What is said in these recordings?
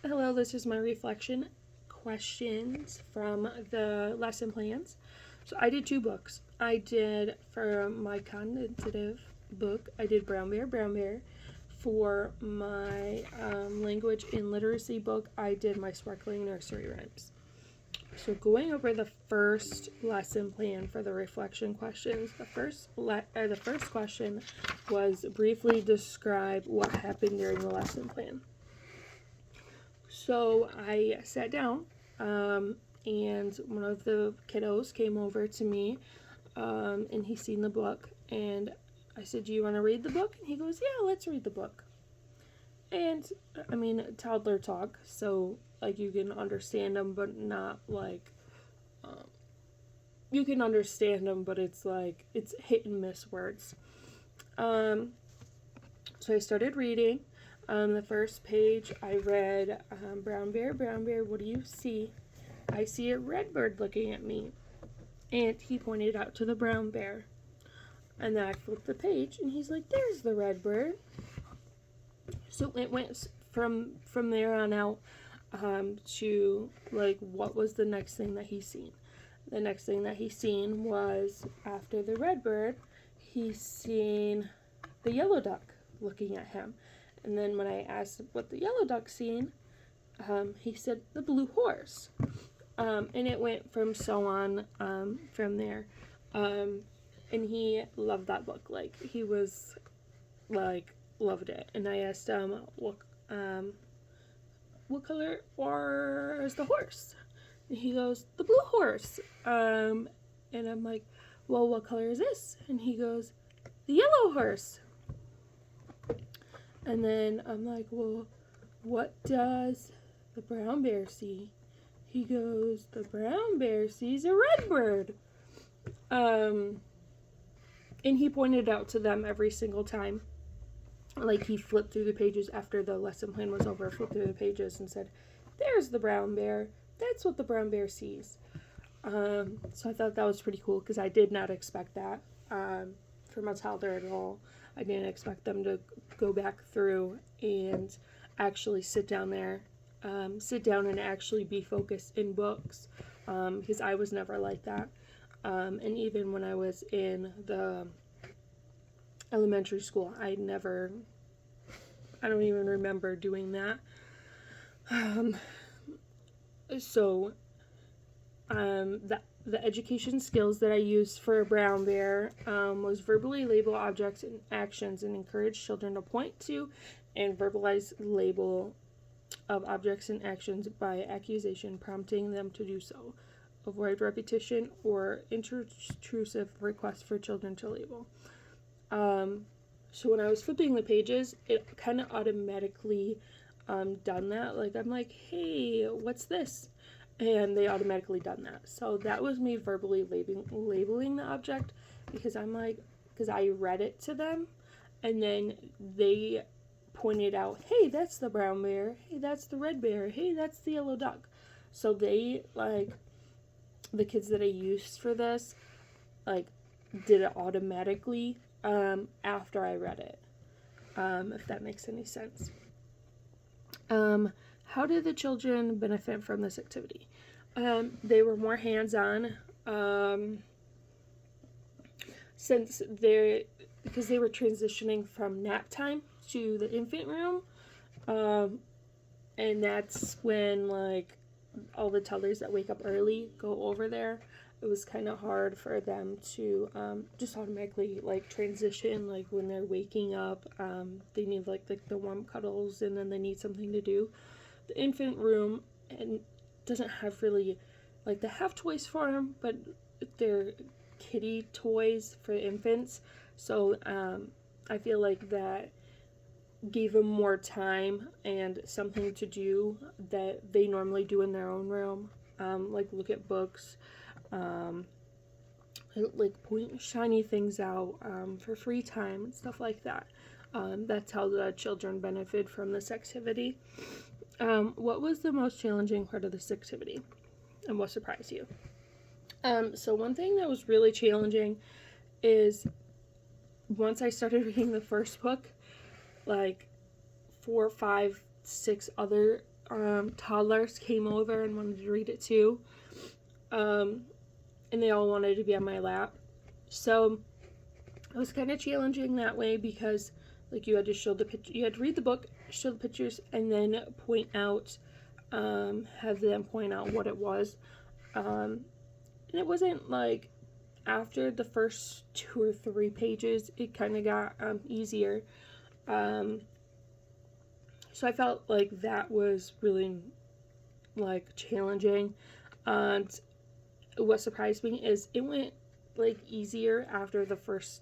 Hello, this is my reflection questions from the lesson plans. So I did two books. I did for my cognitive book, I did Brown Bear. For my language and literacy book, I did my sparkling nursery rhymes. So going over the first lesson plan for the reflection questions, the first question was briefly describe what happened during the lesson plan. So I sat down, and one of the kiddos came over to me, and he seen the book, and I said, "Do you want to read the book?" And he goes, "Yeah, let's read the book." And I mean, toddler talk, so like you can understand them, but not like you can understand them, but it's like it's hit and miss words. So I started reading. The first page I read, Brown Bear, what do you see? I see a red bird looking at me. And he pointed out to the brown bear. And then I flipped the page, and he's like, "There's the red bird." So it went from there on out to like what was the next thing that he seen. The next thing that he seen was after the red bird, he seen the yellow duck looking at him. And then when I asked what the yellow duck seen, he said the blue horse. And it went from so on from there. And he loved that book. Like, he was, like, loved it. And I asked him, what color is the horse? And he goes, the blue horse. And I'm like, well, what color is this? And he goes, the yellow horse. And then I'm like, well, what does the brown bear see? He goes, the brown bear sees a red bird. And he pointed out to them every single time. Like, he flipped through the pages after the lesson plan was over, flipped through the pages and said, there's the brown bear. That's what the brown bear sees. So I thought that was pretty cool because I did not expect that from a toddler at all. I didn't expect them to go back through and actually sit down and actually be focused in books, because I was never like that. And even when I was in the elementary school, I don't even remember doing that. The education skills that I used for Brown Bear was verbally label objects and actions and encourage children to point to and verbalize label of objects and actions by accusation, prompting them to do so. Avoid repetition or intrusive requests for children to label. So when I was flipping the pages, it kind of automatically done that. Like, I'm like, hey, what's this? And they automatically done that. So that was me verbally labeling the object because I read it to them, and then they pointed out, hey, that's the brown bear, hey, that's the red bear, hey, that's the yellow duck. So they, like, the kids that I used for this, like, did it automatically after I read it, if that makes any sense. How did the children benefit from this activity? They were more hands-on, because they were transitioning from nap time to the infant room, and that's when, like, all the toddlers that wake up early go over there. It was kind of hard for them to just automatically, like, transition. Like, when they're waking up, they need like the warm cuddles, and then they need something to do. The infant room and doesn't have really, like, they have toys for them, but they're kiddie toys for infants. So I feel like that gave them more time and something to do that they normally do in their own room, like look at books, like point shiny things out for free time and stuff like that. That's how the children benefit from this activity. What was the most challenging part of this activity, and what surprised you? So one thing that was really challenging is once I started reading the first book, like 4, 5, 6 other toddlers came over and wanted to read it too. And they all wanted to be on my lap. So it was kind of challenging that way because like you had to show the picture, you had to read the book, show the pictures, and then point out, have them point out what it was. And it wasn't like after the first 2 or 3 pages, it kind of got easier. So I felt like that was really like challenging. And what surprised me is it went like easier after the first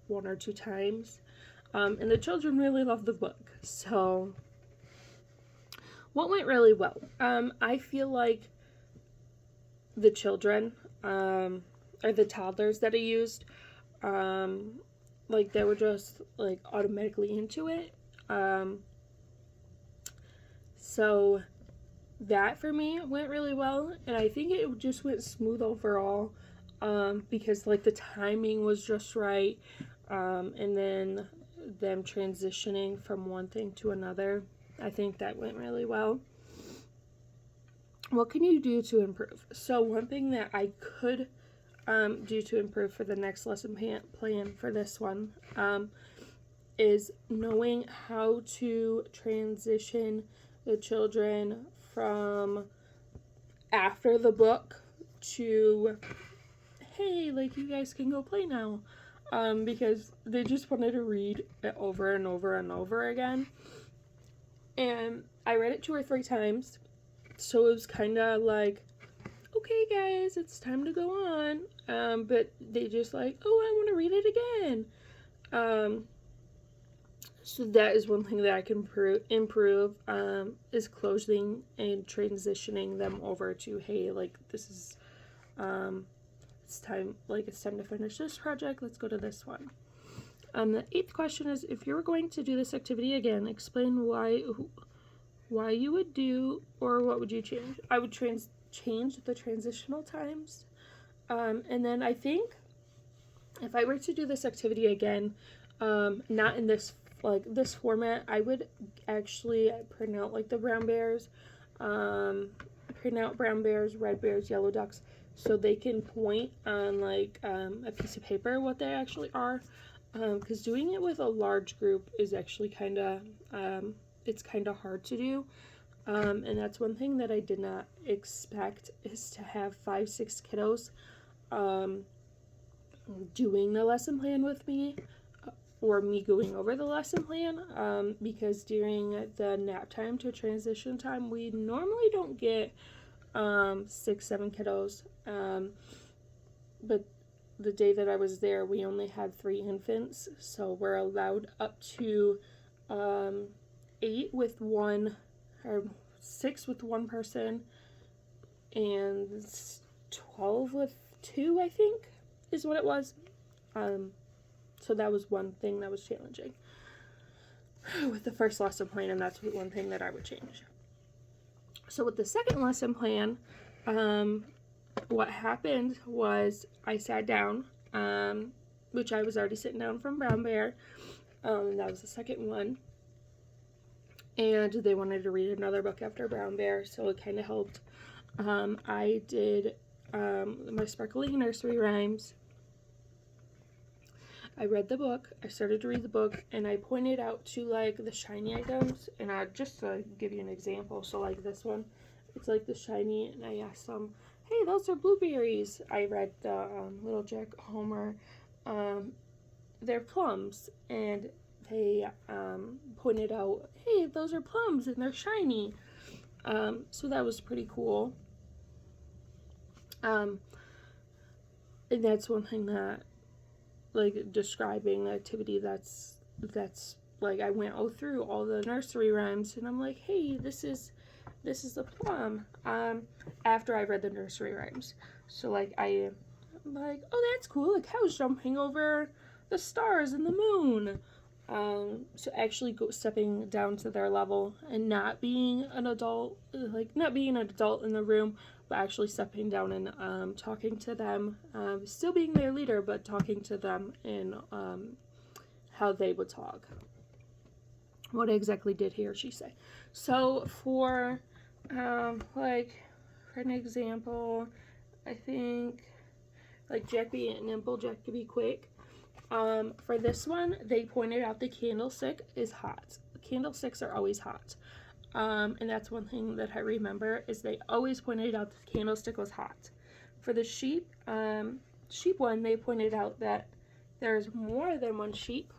1 or 2 times. And the children really loved the book. So what went really well? I feel like the children, or the toddlers that I used, like they were just like automatically into it. So that for me went really well, and I think it just went smooth overall, because like the timing was just right, and then them transitioning from one thing to another, I think that went really well. What can you do to improve? So one thing that I could do to improve for the next lesson plan for this one is knowing how to transition the children from after the book to, hey, like you guys can go play now, because they just wanted to read it over and over and over again. And I read it 2 or 3 times, so it was kind of like, okay guys, it's time to go on, but they just like, oh, I want to read it again. So that is one thing that I can improve, is closing and transitioning them over to, hey, like this is, it's time to finish this project, let's go to this one. The 8th question is, if you were going to do this activity again, explain why you would do, or what would you change? I would change the transitional times, and then I think if I were to do this activity again, not in this format, I would actually print out like the brown bears, red bears, yellow ducks, so they can point on like a piece of paper what they actually are, because doing it with a large group is actually kind of it's kind of hard to do, and that's one thing that I did not expect, is to have 5-6 kiddos doing the lesson plan with me, or me going over the lesson plan, because during the nap time to transition time, we normally don't get 6-7 kiddos, but the day that I was there, we only had 3 infants, so we're allowed up to 8 with one, or 6 with one person, and 12 with 2, I think, is what it was. So that was one thing that was challenging with the first lesson plan, and that's one thing that I would change. So with the second lesson plan, what happened was I sat down, which I was already sitting down from Brown Bear, and that was the second one, and they wanted to read another book after Brown Bear, so it kind of helped. I did my Sparkling Nursery Rhymes. I read the book, I started to read the book, and I pointed out to like the shiny items, and I just to give you an example, so like this one, it's like the shiny, and I asked them, hey, those are blueberries. I read the Little Jack Homer, they're plums, and they pointed out, hey, those are plums, and they're shiny. So that was pretty cool. And that's one thing that, like, describing the activity, that's like, I went through all the nursery rhymes, and I'm like, hey, this is a plum, after I read the nursery rhymes. So like, I'm like, oh, that's cool, a cow's jumping over the stars and the moon. So actually stepping down to their level and not being an adult, not being an adult in the room, but actually stepping down and talking to them, still being their leader, but talking to them in how they would talk. what exactly did he or she say. So for like for an example, I think like Jack-Be Nimble, Jack-Be Quick. For this one, they pointed out the candlestick is hot. Candlesticks are always hot. And that's one thing that I remember is they always pointed out the candlestick was hot. For the sheep one, they pointed out that there's more than one sheep.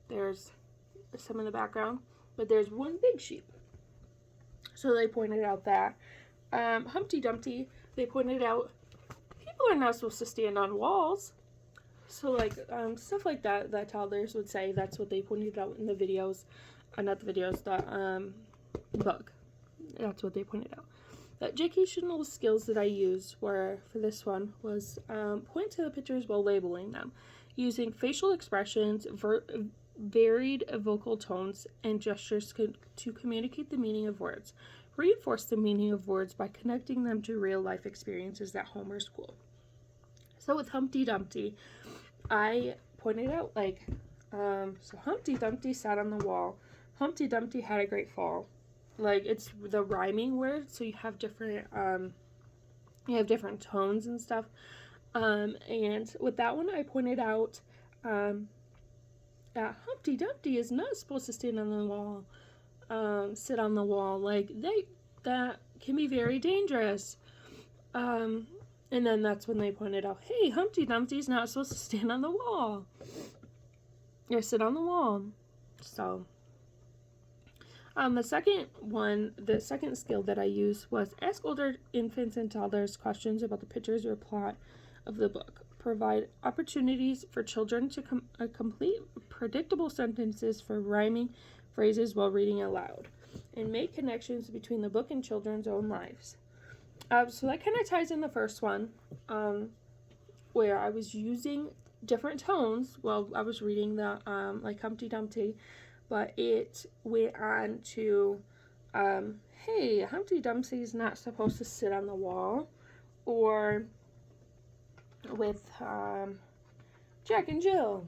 There's some in the background, but there's one big sheep. So they pointed out that. Humpty Dumpty, they pointed out people are not supposed to stand on walls. So like stuff like that toddlers would say. That's what they pointed out in the videos. Not the videos, the book. That's what they pointed out. The educational skills that I used were, for this one, was point to the pictures while labeling them, using facial expressions, varied vocal tones, and gestures to communicate the meaning of words. Reinforce the meaning of words by connecting them to real-life experiences at home or school. So with Humpty Dumpty, I pointed out, like, so Humpty Dumpty sat on the wall. Humpty Dumpty had a great fall. Like, it's the rhyming words, so you have different tones and stuff. And with that one, I pointed out that Humpty Dumpty is not supposed to stand on the wall, sit on the wall. Like, that can be very dangerous. And then that's when they pointed out, hey, Humpty Dumpty's not supposed to stand on the wall. Or sit on the wall. So, the second skill that I used was ask older infants and toddlers questions about the pictures or plot of the book. Provide opportunities for children to complete predictable sentences for rhyming phrases while reading aloud. And make connections between the book and children's own lives. So that kind of ties in the first one, where I was using different tones while I was reading the, like Humpty Dumpty, but it went on to, hey, Humpty Dumpty's not supposed to sit on the wall, or with Jack and Jill,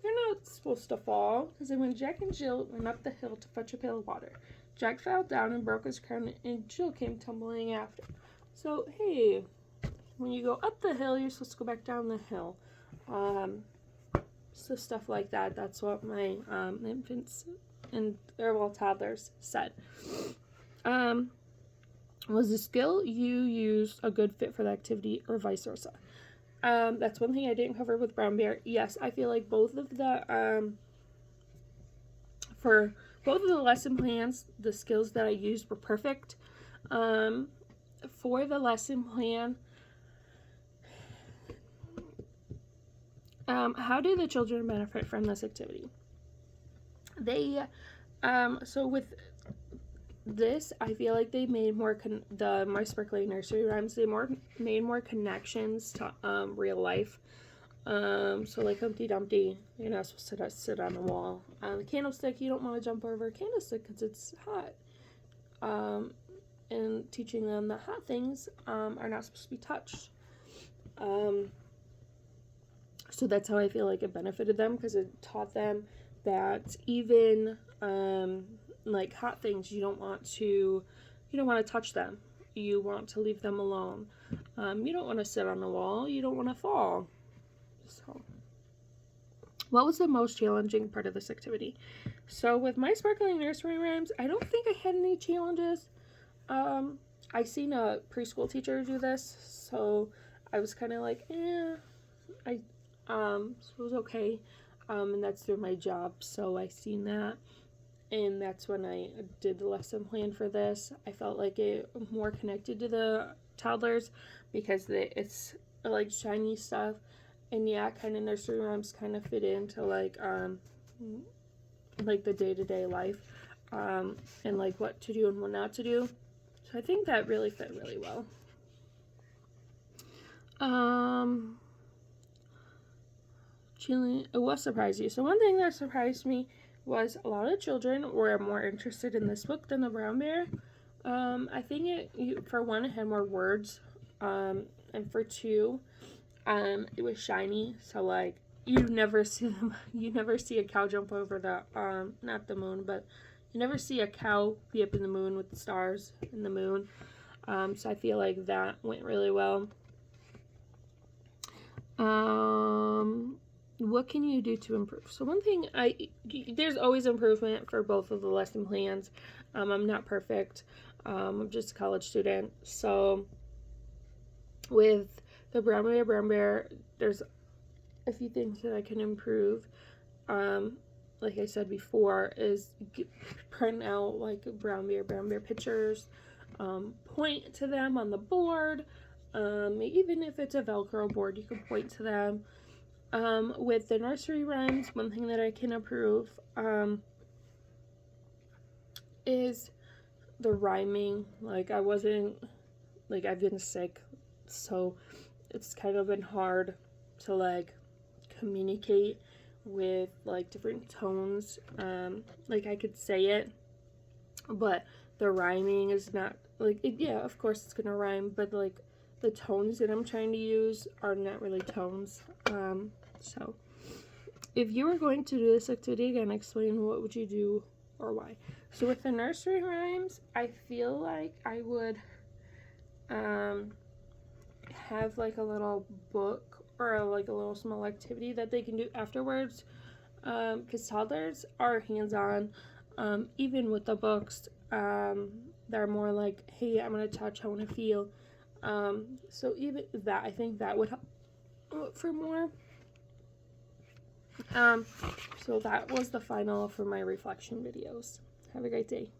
they're not supposed to fall, because when Jack and Jill went up the hill to fetch a pail of water, Jack fell down and broke his crown, and Jill came tumbling after. So, hey, when you go up the hill, you're supposed to go back down the hill. So stuff like that. That's what my infants and toddlers said. Was the skill you used a good fit for the activity or vice versa? That's one thing I didn't cover with Brown Bear. Yes, I feel like both of the for both of the lesson plans, the skills that I used were perfect. For the lesson plan, how do the children benefit from this activity? They, so with this, I feel like they made more, My Sparkly Nursery Rhymes, they made more connections to real life. So like Humpty Dumpty, you're not supposed to sit on the wall. The candlestick, you don't want to jump over a candlestick because it's hot. And teaching them that hot things are not supposed to be touched. So that's how I feel like it benefited them, because it taught them that even like hot things, you don't want to touch them. You want to leave them alone. You don't want to sit on the wall. You don't want to fall. So, what was the most challenging part of this activity? So with My Sparkling Nursery Rhymes, I don't think I had any challenges. I seen a preschool teacher do this, so I was kind of like, so it was okay. And that's through my job, so I seen that. And that's when I did the lesson plan for this. I felt like it more connected to the toddlers because it's like shiny stuff. And yeah, kind of nursery rhymes kind of fit into like the day-to-day life, and like what to do and what not to do. So I think that really fit really well. What surprised you? So one thing that surprised me was a lot of children were more interested in this book than the Brown Bear. I think for one, it had more words, and for two, it was shiny, so like you never see them. You never see a cow jump over the not the moon, but you never see a cow be up in the moon with the stars and the moon. So I feel like that went really well. What can you do to improve? So one thing, there's always improvement for both of the lesson plans. I'm not perfect. I'm just a college student. So with the Brown Bear, there's a few things that I can improve. Like I said before, is print out like Brown Bear pictures, point to them on the board. Even if it's a Velcro board, you can point to them. With the nursery rhymes, one thing that I can improve is the rhyming. Like I've been sick, so it's kind of been hard to like communicate with like different tones. Like I could say it, but the rhyming is not like it, yeah, of course it's gonna rhyme, but like the tones that I'm trying to use are not really tones. So if you were going to do this activity again, explain what would you do or why. So with the nursery rhymes, I feel like I would have like a little book or like a little small activity that they can do afterwards, because toddlers are hands-on. Even with the books, they're more like, hey, I'm gonna touch, I want to feel. So even that, I think that would help for more. So that was the final for my reflection videos. Have a great day.